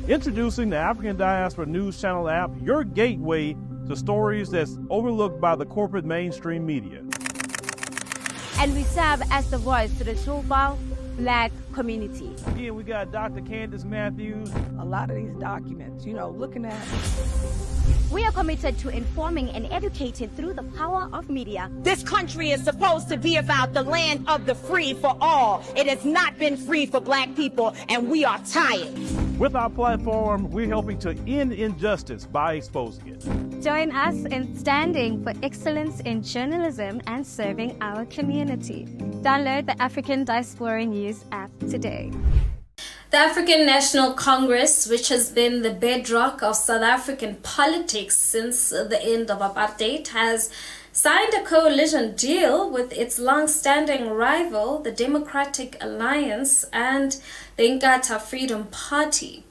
Introducing the African Diaspora News Channel app, your gateway to stories that's overlooked by the corporate mainstream media. And we serve as the voice to the Chufao Black community. Again, we got Dr. Candace Matthews. A lot of these documents, looking at. We are committed to informing and educating through the power of media. This country is supposed to be about the land of the free for all. It has not been free for Black people, and we are tired. With our platform, we're helping to end injustice by exposing it. Join us in standing for excellence in journalism and serving our community. Download the African Diaspora News app today. The African National Congress, which has been the bedrock of South African politics since the end of apartheid, has signed a coalition deal with its long-standing rival, the Democratic Alliance and the Inkatha Freedom Party.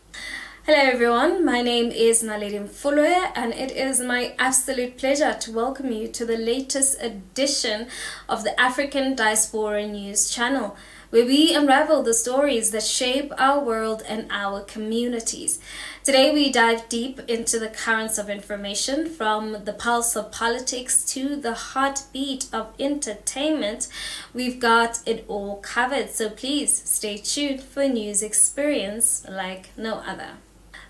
Hello everyone, my name is Naledi Mfoloe and it is my absolute pleasure to welcome you to the latest edition of the African Diaspora News channel, where we unravel the stories that shape our world and our communities. Today we dive deep into the currents of information, from the pulse of politics to the heartbeat of entertainment. We've got it all covered, so please stay tuned for a news experience like no other.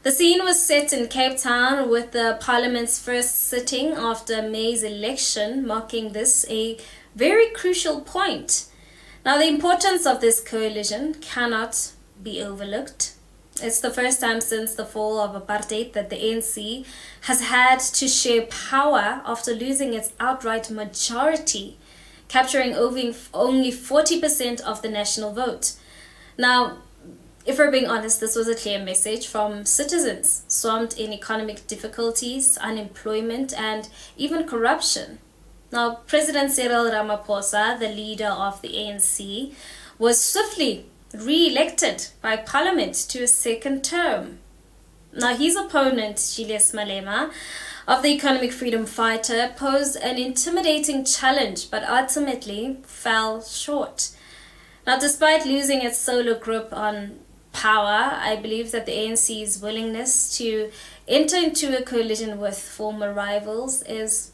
The scene was set in Cape Town with the Parliament's first sitting after May's election, marking this a very crucial point. Now, the importance of this coalition cannot be overlooked. It's the first time since the fall of apartheid that the ANC has had to share power after losing its outright majority, capturing only 40% of the national vote. Now, if we're being honest, this was a clear message from citizens swamped in economic difficulties, unemployment, and even corruption. Now, President Cyril Ramaphosa, the leader of the ANC, was swiftly re-elected by Parliament to a second term. Now, his opponent, Julius Malema, of the economic freedom fighter, posed an intimidating challenge but ultimately fell short. Now, despite losing its solo grip on power, I believe that the ANC's willingness to enter into a coalition with former rivals is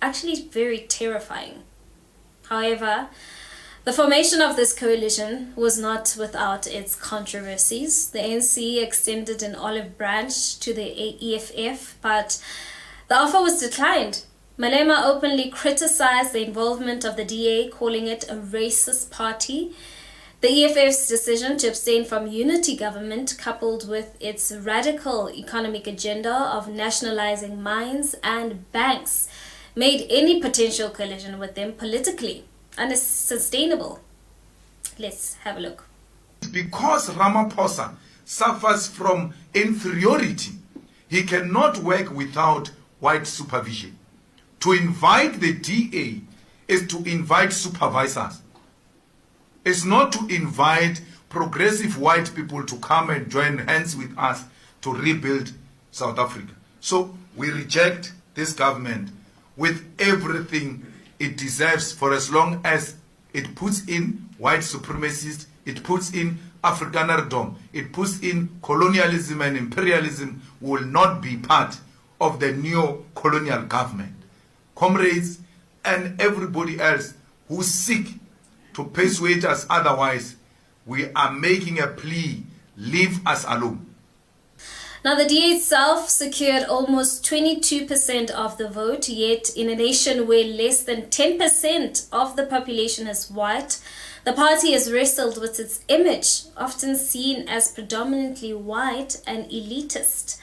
actually very terrifying. However, the formation of this coalition was not without its controversies. The ANC extended an olive branch to the EFF, but the offer was declined. Malema openly criticized the involvement of the DA, calling it a racist party. The EFF's decision to abstain from unity government, coupled with its radical economic agenda of nationalizing mines and banks, made any potential collision with them politically unsustainable. Let's have a look. Because Ramaphosa suffers from inferiority, he cannot work without white supervision. To invite the DA is to invite supervisors. It's not to invite progressive white people to come and join hands with us to rebuild South Africa. So we reject this government with everything it deserves, for as long as it puts in white supremacists, it puts in Afrikanerdom, it puts in colonialism and imperialism, will not be part of the neo-colonial government. Comrades and everybody else who seek to persuade us otherwise, we are making a plea: leave us alone. Now, the DA itself secured almost 22% of the vote, yet in a nation where less than 10% of the population is white, the party has wrestled with its image, often seen as predominantly white and elitist.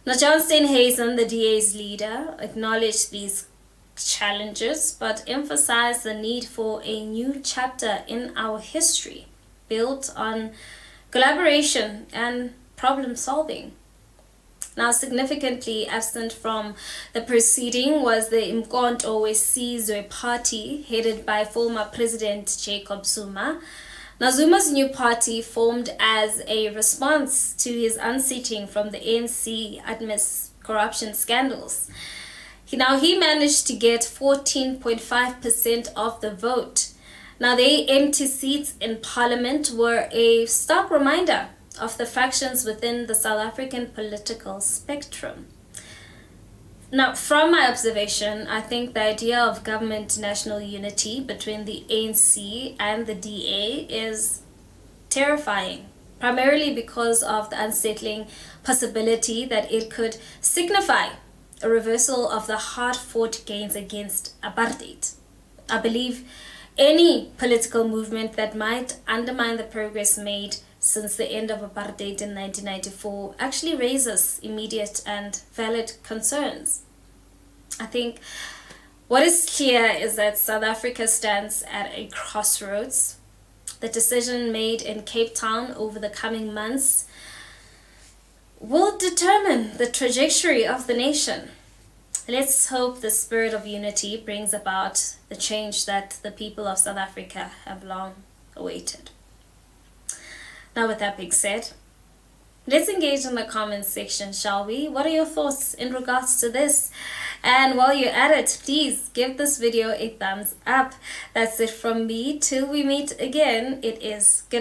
Now, John Steenhuisen, the DA's leader, acknowledged these challenges, but emphasized the need for a new chapter in our history, built on collaboration and problem solving. Now, significantly absent from the proceeding was the Umkhonto weSizwe party, headed by former President Jacob Zuma. Now, Zuma's new party formed as a response to his unseating from the ANC amidst corruption scandals. Now, he managed to get 14.5% of the vote. Now, the empty seats in Parliament were a stark reminder of the factions within the South African political spectrum. Now, from my observation, I think the idea of government national unity between the ANC and the DA is terrifying, primarily because of the unsettling possibility that it could signify a reversal of the hard-fought gains against apartheid. I believe any political movement that might undermine the progress made since the end of apartheid in 1994 actually raises immediate and valid concerns. I think what is clear is that South Africa stands at a crossroads. The decision made in Cape Town over the coming months will determine the trajectory of the nation. Let's hope the spirit of unity brings about the change that the people of South Africa have long awaited. Now, with that being said, let's engage in the comments section, shall we? What are your thoughts in regards to this? And while you're at it, please give this video a thumbs up. That's it from me. Till we meet again, it is good.